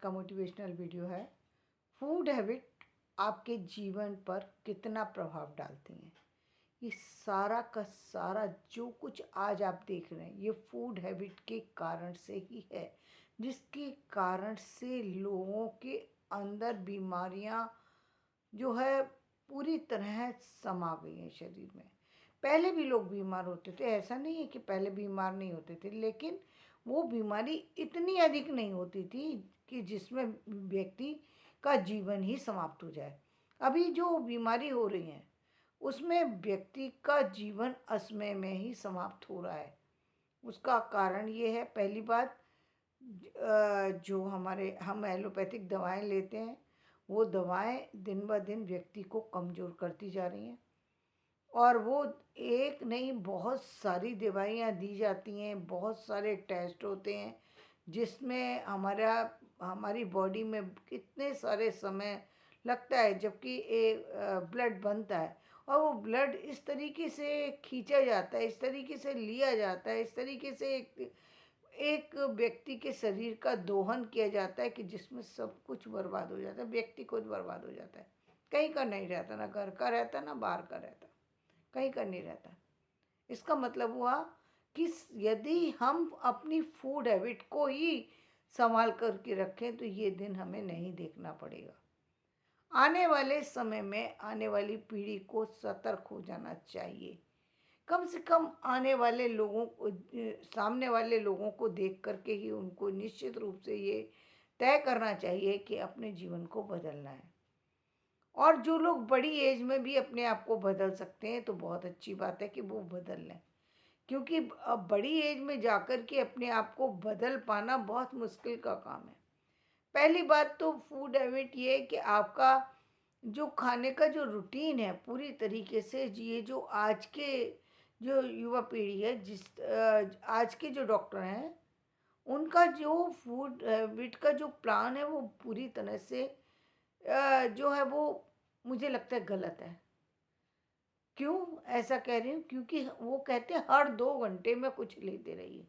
का motivational video है। Food habit आपके जीवन पर कितना प्रभाव डालती हैं। ये सारा का सारा जो कुछ आज आप देख रहे हैं ये फूड हैबिट के कारण से ही है, जिसके कारण से लोगों के अंदर बीमारियां जो है पूरी तरह समा गई हैं शरीर में। पहले भी लोग बीमार होते थे, ऐसा नहीं है कि पहले बीमार नहीं होते थे, लेकिन वो बीमारी इतनी अधिक नहीं होती थी कि जिसमें व्यक्ति का जीवन ही समाप्त हो जाए। अभी जो बीमारी हो रही है उसमें व्यक्ति का जीवन असमय में ही समाप्त हो रहा है। उसका कारण ये है, पहली बात, जो हम एलोपैथिक दवाएं लेते हैं वो दवाएं दिन ब दिन व्यक्ति को कमज़ोर करती जा रही हैं। और वो एक नहीं, बहुत सारी दवाइयाँ दी जाती हैं, बहुत सारे टेस्ट होते हैं जिसमें हमारी बॉडी में कितने सारे समय लगता है, जबकि एक ब्लड बनता है और वो ब्लड इस तरीके से खींचा जाता है, इस तरीके से लिया जाता है, इस तरीके से एक व्यक्ति के शरीर का दोहन किया जाता है कि जिसमें सब कुछ बर्बाद हो जाता है, व्यक्ति खुद बर्बाद हो जाता है। कहीं का नहीं रहता, ना घर का रहता ना बाहर का रहता, कहीं का नहीं रहता। इसका मतलब हुआ कि यदि हम अपनी फूड हैबिट को ही संभाल करके रखें तो ये दिन हमें नहीं देखना पड़ेगा। आने वाले समय में आने वाली पीढ़ी को सतर्क हो जाना चाहिए। कम से कम आने वाले लोगों को, सामने वाले लोगों को देख करके ही उनको निश्चित रूप से ये तय करना चाहिए कि अपने जीवन को बदलना है। और जो लोग बड़ी एज में भी अपने आप को बदल सकते हैं तो बहुत अच्छी बात है कि वो बदल लें, क्योंकि अब बड़ी एज में जाकर के अपने आप को बदल पाना बहुत मुश्किल का काम है। पहली बात तो फूड हैबिट ये है कि आपका जो खाने का जो रूटीन है पूरी तरीके से, ये जो आज के जो युवा पीढ़ी है, आज के जो डॉक्टर हैं उनका जो फूड हैबिट का जो प्लान है वो पूरी तरह से जो है वो मुझे लगता है गलत है। क्यों ऐसा कह रही हूँ? क्योंकि वो कहते हैं हर 2 घंटे में कुछ लेते रहिए।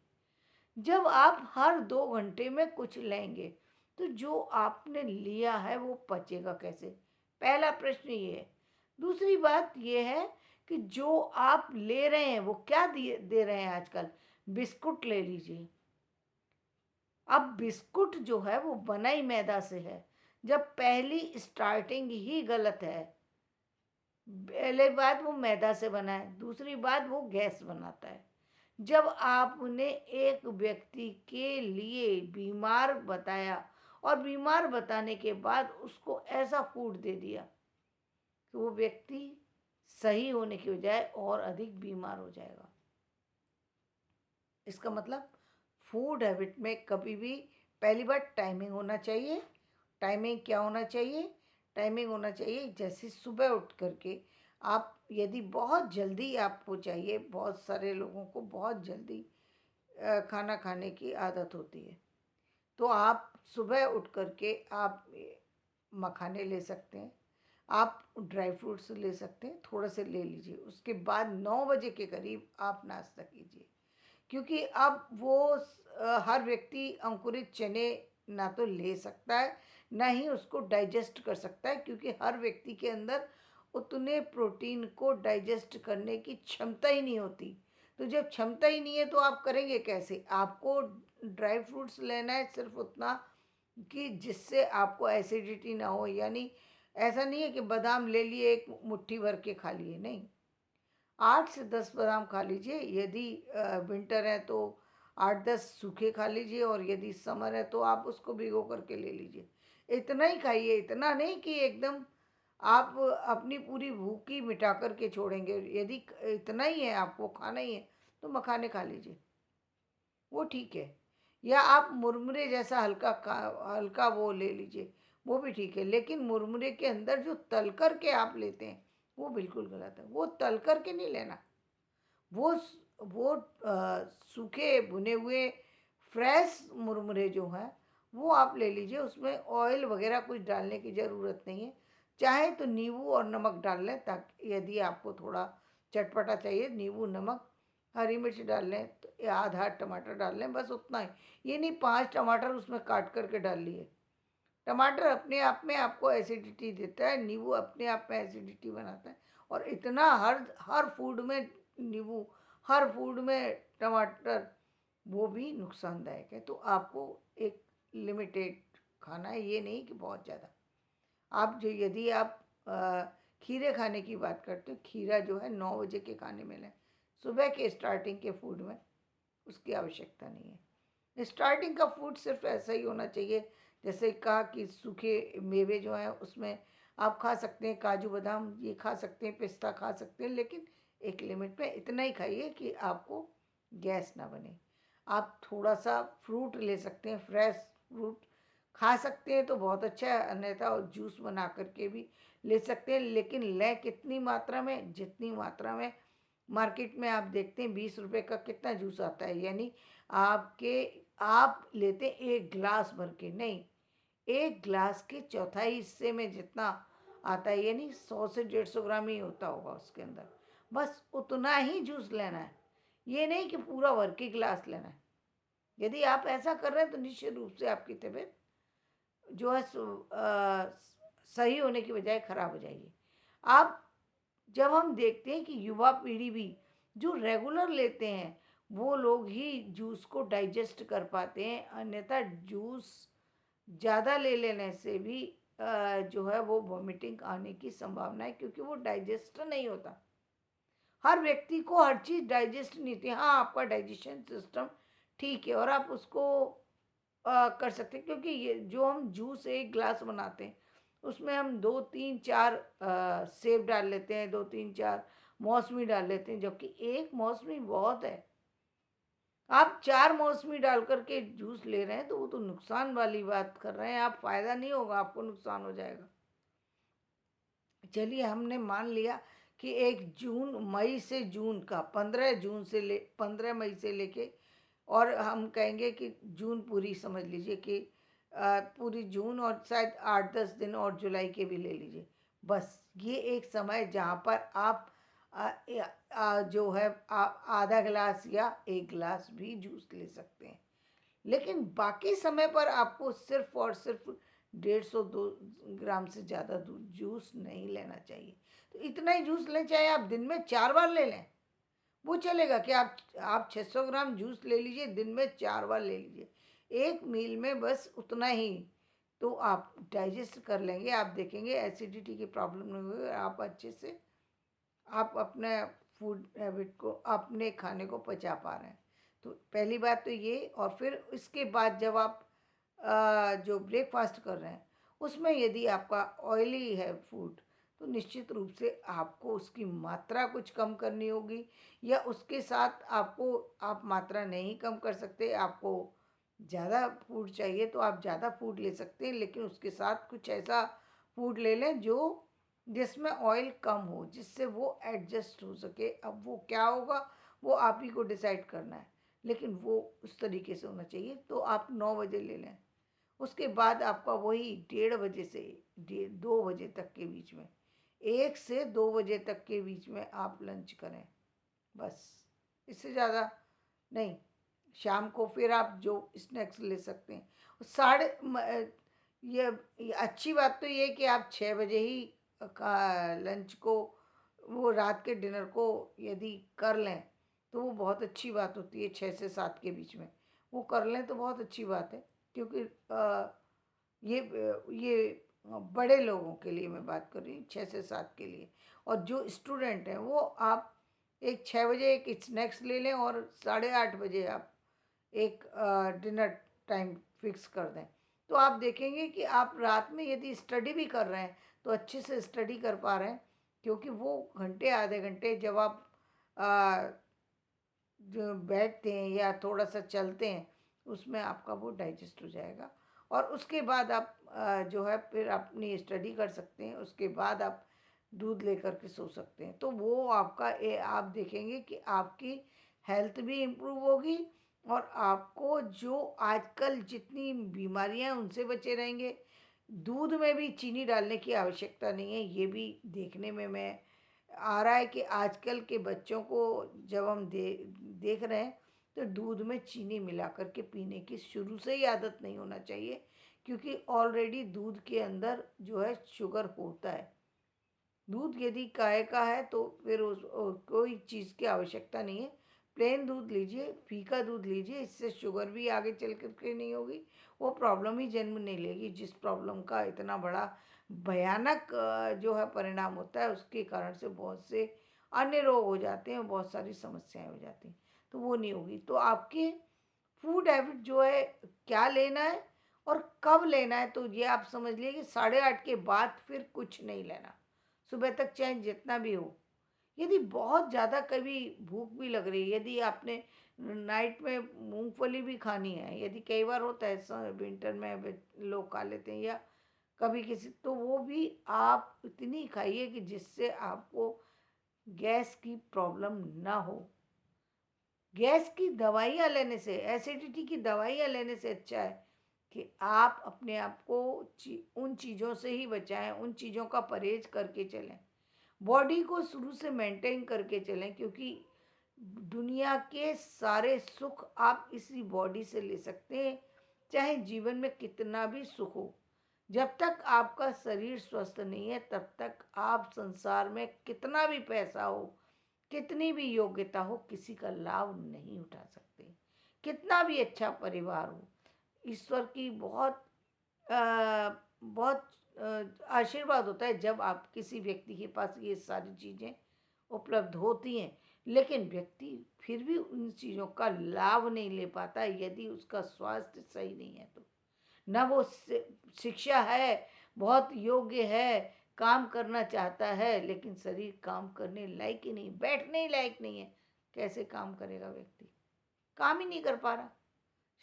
जब आप हर 2 घंटे में कुछ लेंगे तो जो आपने लिया है वो पचेगा कैसे? पहला प्रश्न ये है। दूसरी बात ये है कि जो आप ले रहे हैं वो क्या दे रहे हैं आजकल? बिस्कुट ले लीजिए। अब बिस्कुट जो है वो बना ही मैदा से है, जब पहली स्टार्टिंग ही गलत है। पहले बात वो मैदा से बना है, दूसरी बात वो गैस बनाता है। जब आपने एक व्यक्ति के लिए बीमार बताया और बीमार बताने के बाद उसको ऐसा फूड दे दिया तो वो व्यक्ति सही होने की बजाय और अधिक बीमार हो जाएगा। इसका मतलब फूड हैबिट में कभी भी पहली बार टाइमिंग होना चाहिए। टाइमिंग क्या होना चाहिए? टाइमिंग होना चाहिए जैसे सुबह उठ करके आप, यदि बहुत जल्दी आपको चाहिए, बहुत सारे लोगों को बहुत जल्दी खाना खाने की आदत होती है, तो आप सुबह उठ करके आप मखाने ले सकते हैं, आप ड्राई फ्रूट्स ले सकते हैं, थोड़ा से ले लीजिए। उसके बाद 9 बजे के करीब आप नाश्ता कीजिए, क्योंकि अब वो हर व्यक्ति अंकुरित चने ना तो ले सकता है ना ही उसको डाइजेस्ट कर सकता है, क्योंकि हर व्यक्ति के अंदर उतने प्रोटीन को डाइजेस्ट करने की क्षमता ही नहीं होती। तो जब क्षमता ही नहीं है तो आप करेंगे कैसे? आपको ड्राई फ्रूट्स लेना है सिर्फ उतना कि जिससे आपको एसिडिटी ना हो, यानी ऐसा नहीं है कि बादाम ले लिए एक मुट्ठी भर के खा लिए, नहीं, 8 से 10 बादाम खा लीजिए। यदि विंटर है तो 8-10 सूखे खा लीजिए, और यदि समर है तो आप उसको भिगो करके ले लीजिए। इतना ही खाइए, इतना नहीं कि एकदम आप अपनी पूरी भूख ही मिटा करके छोड़ेंगे। यदि इतना ही है, आपको खाना ही है, तो मखाने खा लीजिए, वो ठीक है। या आप मुरमुरे जैसा हल्का वो ले लीजिए, वो भी ठीक है। लेकिन मुरमुरे के अंदर जो तल कर के आप लेते हैं वो बिल्कुल गलत है। वो तल कर के नहीं लेना, वो वो सूखे भुने हुए फ्रेश मुरमुरे जो हैं वो आप ले लीजिए। उसमें ऑयल वगैरह कुछ डालने की ज़रूरत नहीं है। चाहे तो नींबू और नमक डाल लें, ताकि यदि आपको थोड़ा चटपटा चाहिए, नींबू नमक, हरी मिर्च डाल लें, तो आधा टमाटर डाल लें, बस उतना ही। ये नहीं 5 टमाटर उसमें काट करके डाल लिए, टमाटर अपने आप में आपको एसिडिटी देता है, नींबू अपने आप में एसिडिटी बनाता है, और इतना हर हर फूड में नींबू, हर फूड में टमाटर, वो भी नुकसानदायक है। तो आपको एक लिमिटेड खाना है, ये नहीं कि बहुत ज़्यादा। आप जो यदि आप खीरे खाने की बात करते हो, खीरा जो है 9 बजे के खाने में लें, सुबह के स्टार्टिंग के फूड में उसकी आवश्यकता नहीं है। स्टार्टिंग का फूड सिर्फ ऐसा ही होना चाहिए, जैसे कहा कि सूखे मेवे जो हैं उसमें आप खा सकते हैं, काजू बादाम ये खा सकते हैं, पिस्ता खा सकते हैं, लेकिन एक लिमिट में इतना ही खाइए कि आपको गैस ना बने। आप थोड़ा सा फ्रूट ले सकते हैं, फ्रेश फ्रूट खा सकते हैं तो बहुत अच्छा है, अन्यथा जूस बना करके भी ले सकते हैं, लेकिन लें कितनी मात्रा में, जितनी मात्रा में मार्केट में आप देखते हैं 20 रुपए का कितना जूस आता है, यानी आपके आप लेते हैं एक गिलास भर के, नहीं, एक गिलास के चौथाई हिस्से में जितना आता है, यानी 100 से 150 ग्राम ही होता होगा उसके अंदर। बस उतना ही जूस लेना है, ये नहीं कि पूरा भर के गिलास लेना है। यदि आप ऐसा कर रहे हैं तो निश्चित रूप से आपकी तबीयत जो है सही होने की बजाय खराब हो जाएगी। आप जब हम देखते हैं कि युवा पीढ़ी भी जो रेगुलर लेते हैं वो लोग ही जूस को डाइजेस्ट कर पाते हैं, अन्यथा जूस ज़्यादा ले लेने से भी जो है वो वॉमिटिंग आने की संभावना है, क्योंकि वो डाइजेस्ट नहीं होता। हर व्यक्ति को हर चीज़ डाइजेस्ट नहीं होती। हाँ, आपका डाइजेशन सिस्टम ठीक है और आप उसको कर सकते हैं, क्योंकि ये जो हम जूस एक ग्लास बनाते हैं उसमें हम 2 3 4 सेब डाल लेते हैं, 2 3 4 मौसमी डाल लेते हैं, जबकि एक मौसमी बहुत है। आप 4 मौसमी डाल करके जूस ले रहे हैं तो वो तो नुकसान वाली बात कर रहे हैं आप, फ़ायदा नहीं होगा, आपको नुकसान हो जाएगा। चलिए हमने मान लिया कि 1 मई से जून का 15 मई से लेके, और हम कहेंगे कि जून पूरी समझ लीजिए कि पूरी जून और शायद 8 10 दिन और जुलाई के भी ले लीजिए। बस ये एक समय जहाँ पर आप जो है आधा गिलास या एक गिलास भी जूस ले सकते हैं, लेकिन बाकी समय पर आपको सिर्फ और सिर्फ 150 2 ग्राम से ज़्यादा जूस नहीं लेना चाहिए। तो इतना ही जूस लें, चाहे आप दिन में 4 बार ले लें, वो चलेगा कि आप 600 ग्राम जूस ले लीजिए, दिन में 4 बार ले लीजिए, एक मील में बस उतना ही, तो आप डाइजेस्ट कर लेंगे। आप देखेंगे एसिडिटी की प्रॉब्लम नहीं होगी, आप अच्छे से आप अपने फूड हैबिट को, अपने खाने को पचा पा रहे हैं। तो पहली बात तो ये, और फिर इसके बाद जब आप जो ब्रेकफास्ट कर रहे हैं उसमें यदि आपका ऑयली है फूड, तो निश्चित रूप से आपको उसकी मात्रा कुछ कम करनी होगी, या उसके साथ आपको, आप मात्रा नहीं कम कर सकते, आपको ज़्यादा फूड चाहिए तो आप ज़्यादा फूड ले सकते हैं, लेकिन उसके साथ कुछ ऐसा फूड ले लें जो जिसमें ऑयल कम हो, जिससे वो एडजस्ट हो सके। अब वो क्या होगा वो आप ही को डिसाइड करना है, लेकिन वो उस तरीके से होना चाहिए। तो आप 9 बजे ले लें, उसके बाद आपका वही 1:30 बजे से 2 बजे तक के बीच में, 1 से 2 बजे तक के बीच में आप लंच करें, बस, इससे ज़्यादा नहीं। शाम को फिर आप जो स्नैक्स ले सकते हैं, साढ़े ये अच्छी बात तो ये है कि आप 6 बजे ही का लंच को, वो रात के डिनर को यदि कर लें तो वो बहुत अच्छी बात होती है। 6 से 7 के बीच में वो कर लें तो बहुत अच्छी बात है, क्योंकि ये बड़े लोगों के लिए मैं बात कर रही हूँ, 6 से 7 के लिए। और जो स्टूडेंट हैं वो आप एक 6 बजे एक स्नैक्स ले लें, और 8:30 बजे आप एक डिनर टाइम फिक्स कर दें। तो आप देखेंगे कि आप रात में यदि स्टडी भी कर रहे हैं तो अच्छे से स्टडी कर पा रहे हैं, क्योंकि वो घंटे आधे घंटे जब आप आ, जो बैठते हैं या थोड़ा सा चलते हैं उसमें आपका वो डाइजेस्ट हो जाएगा, और उसके बाद आप जो है फिर अपनी स्टडी कर सकते हैं, उसके बाद आप दूध लेकर के सो सकते हैं। तो वो आपका आप देखेंगे कि आपकी हेल्थ भी इम्प्रूव होगी, और आपको जो आजकल जितनी बीमारियां हैं उनसे बचे रहेंगे। दूध में भी चीनी डालने की आवश्यकता नहीं है, ये भी देखने में मैं आ रहा है कि आजकल के बच्चों को जब हम देख रहे हैं तो दूध में चीनी मिला करके पीने की शुरू से ही आदत नहीं होना चाहिए, क्योंकि ऑलरेडी दूध के अंदर जो है शुगर होता है। दूध यदि गाय का है तो फिर कोई चीज़ की आवश्यकता नहीं है। प्लेन दूध लीजिए, फीका दूध लीजिए, इससे शुगर भी आगे चल कर के नहीं होगी, वो प्रॉब्लम ही जन्म नहीं लेगी जिस प्रॉब्लम का इतना बड़ा भयानक जो है परिणाम होता है, उसके कारण से बहुत से अन्य रोग हो जाते हैं, बहुत सारी समस्याएं हो जाती हैं, तो वो नहीं होगी। तो आपके फूड हैबिट जो है, क्या लेना है और कब लेना है, तो ये आप समझ लिए कि 8:30 के बाद फिर कुछ नहीं लेना, सुबह तक चाहे जितना भी हो। यदि बहुत ज़्यादा कभी भूख भी लग रही है, यदि आपने नाइट में मूंगफली भी खानी है, यदि कई बार होता है विंटर में लोग खा लेते हैं, या कभी किसी, तो वो भी आप इतनी खाइए कि जिससे आपको गैस की प्रॉब्लम ना हो। गैस की दवाइयाँ लेने से, एसिडिटी की दवाइयाँ लेने से अच्छा है कि आप अपने आप को उन चीज़ों से ही बचाएं, उन चीज़ों का परहेज करके चलें, बॉडी को शुरू से मेंटेन करके चलें, क्योंकि दुनिया के सारे सुख आप इसी बॉडी से ले सकते हैं, चाहे जीवन में कितना भी सुख हो। जब तक आपका शरीर स्वस्थ नहीं है तब तक आप संसार में कितना भी पैसा हो, कितनी भी योग्यता हो, किसी का लाभ नहीं उठा सकते। कितना भी अच्छा परिवार हो, ईश्वर की बहुत बहुत आशीर्वाद होता है जब आप किसी व्यक्ति के पास ये सारी चीज़ें उपलब्ध होती हैं, लेकिन व्यक्ति फिर भी उन चीज़ों का लाभ नहीं ले पाता यदि उसका स्वास्थ्य सही नहीं है। तो ना वो शिक्षा है, बहुत योग्य है, काम करना चाहता है, लेकिन शरीर काम करने लायक ही नहीं, बैठने ही लायक नहीं है, कैसे काम करेगा व्यक्ति? काम ही नहीं कर पा रहा,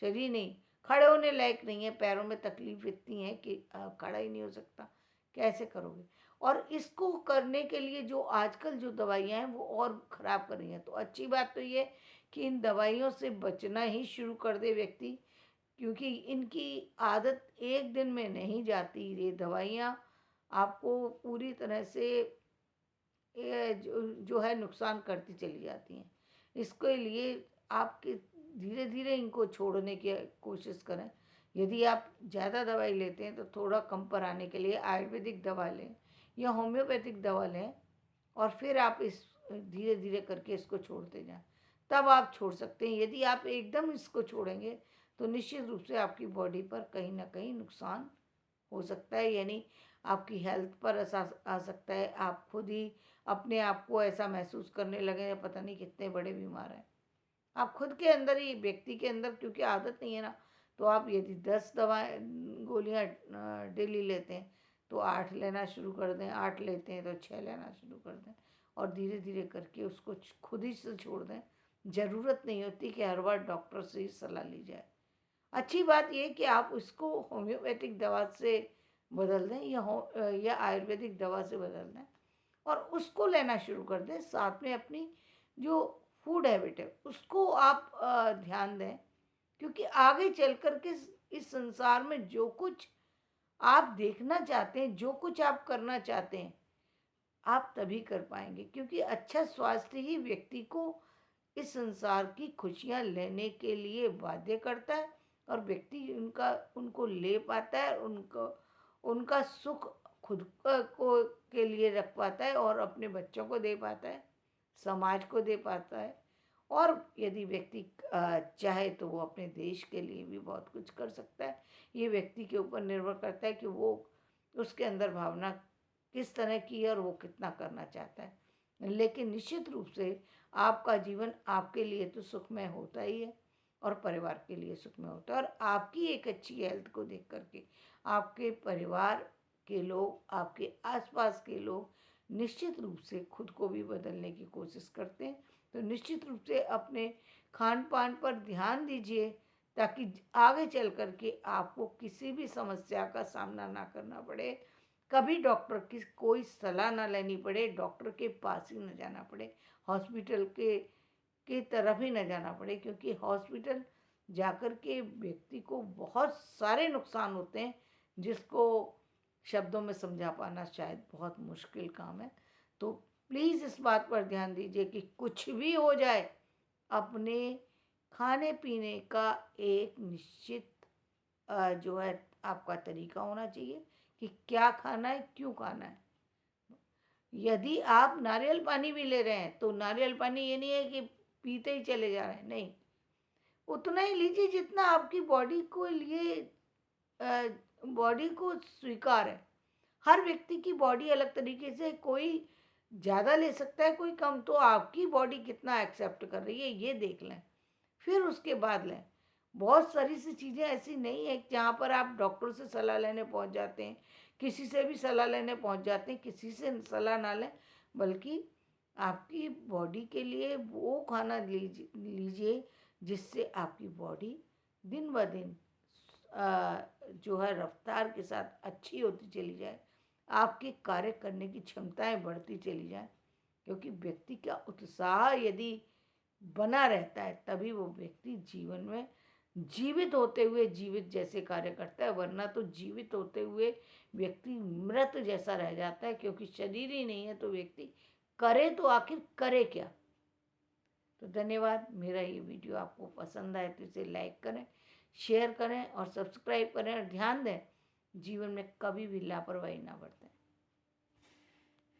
शरीर नहीं, खड़े होने लायक नहीं है, पैरों में तकलीफ इतनी है कि खड़ा ही नहीं हो सकता, कैसे करोगे? और इसको करने के लिए जो आजकल जो दवाइयाँ हैं वो और ख़राब कर रही हैं। तो अच्छी बात तो ये कि इन दवाइयों से बचना ही शुरू कर दे व्यक्ति, क्योंकि इनकी आदत एक दिन में नहीं जाती। ये दवाइयाँ आपको पूरी तरह से ये जो है नुकसान करती चली जाती हैं। इसके लिए आपके धीरे धीरे इनको छोड़ने की कोशिश करें। यदि आप ज़्यादा दवाई लेते हैं तो थोड़ा कम पर आने के लिए आयुर्वेदिक दवा लें या होम्योपैथिक दवा लें, और फिर आप इस धीरे धीरे करके इसको छोड़ते जाएं, तब आप छोड़ सकते हैं। यदि आप एकदम इसको छोड़ेंगे तो निश्चित रूप से आपकी बॉडी पर कहीं ना कहीं नुकसान हो सकता है, यानी आपकी हेल्थ पर असर आ सकता है। आप खुद ही अपने आप को ऐसा महसूस करने लगे पता नहीं कितने बड़े बीमार हैं। आप खुद के अंदर ही, व्यक्ति के अंदर क्योंकि आदत नहीं है ना, तो आप यदि 10 दवाएँ गोलियाँ डेली लेते हैं तो 8 लेना शुरू कर दें, 8 लेते हैं तो 6 लेना शुरू कर दें, और धीरे धीरे करके उसको खुद ही से छोड़ दें। ज़रूरत नहीं होती कि हर बार डॉक्टर से ही सलाह ली जाए। अच्छी बात ये कि आप उसको होम्योपैथिक दवा से बदल दें या आयुर्वेदिक दवा से बदल दें और उसको लेना शुरू कर दें। साथ में अपनी जो फूड हैबिट है उसको आप ध्यान दें, क्योंकि आगे चल कर के इस संसार में जो कुछ आप देखना चाहते हैं, जो कुछ आप करना चाहते हैं, आप तभी कर पाएंगे, क्योंकि अच्छा स्वास्थ्य ही व्यक्ति को इस संसार की खुशियाँ लेने के लिए बाध्य करता है, और व्यक्ति उनको ले पाता है, उनको उनका सुख खुद को के लिए रख पाता है और अपने बच्चों को दे पाता है, समाज को दे पाता है। और यदि व्यक्ति चाहे तो वो अपने देश के लिए भी बहुत कुछ कर सकता है। ये व्यक्ति के ऊपर निर्भर करता है कि वो, उसके अंदर भावना किस तरह की है और वो कितना करना चाहता है। लेकिन निश्चित रूप से आपका जीवन आपके लिए तो सुखमय होता ही है और परिवार के लिए सुखमय होता है, और आपकी एक अच्छी हेल्थ को देख करके आपके परिवार के लोग, आपके आसपास के लोग निश्चित रूप से खुद को भी बदलने की कोशिश करते हैं। तो निश्चित रूप से अपने खान पान पर ध्यान दीजिए, ताकि आगे चल कर के आपको किसी भी समस्या का सामना ना करना पड़े, कभी डॉक्टर की कोई सलाह ना लेनी पड़े, डॉक्टर के पास ही न जाना पड़े, हॉस्पिटल के तरफ ही न जाना पड़े, क्योंकि हॉस्पिटल जाकर के व्यक्ति को बहुत सारे नुकसान होते हैं जिसको शब्दों में समझा पाना शायद बहुत मुश्किल काम है। तो प्लीज़ इस बात पर ध्यान दीजिए कि कुछ भी हो जाए, अपने खाने पीने का एक निश्चित जो है आपका तरीका होना चाहिए कि क्या खाना है, क्यों खाना है। यदि आप नारियल पानी भी ले रहे हैं तो नारियल पानी ये नहीं है कि पीते ही चले जा रहे हैं, नहीं, उतना ही लीजिए जितना आपकी बॉडी को लिए बॉडी को स्वीकार है। हर व्यक्ति की बॉडी अलग तरीके से, कोई ज़्यादा ले सकता है, कोई कम। तो आपकी बॉडी कितना एक्सेप्ट कर रही है ये देख लें, फिर उसके बाद लें। बहुत सारी सी चीज़ें ऐसी नहीं है जहाँ पर आप डॉक्टर से सलाह लेने पहुँच जाते हैं, किसी से भी सलाह लेने पहुँच जाते हैं। किसी से सलाह ना लें, बल्कि आपकी बॉडी के लिए वो खाना लीजिए जिससे आपकी बॉडी दिन ब दिन जो है रफ्तार के साथ अच्छी होती चली जाए, आपके कार्य करने की क्षमताएं बढ़ती चली जाए। क्योंकि व्यक्ति का उत्साह यदि बना रहता है तभी वो व्यक्ति जीवन में जीवित होते हुए जीवित जैसे कार्य करता है, वरना तो जीवित होते हुए व्यक्ति मृत जैसा रह जाता है। क्योंकि शरीर ही नहीं है तो व्यक्ति करे तो आखिर करे क्या। तो धन्यवाद। मेरा ये वीडियो आपको पसंद आए तो इसे लाइक करें, शेयर करें और सब्सक्राइब करें। और ध्यान दें, जीवन में कभी भी लापरवाही ना बरतें।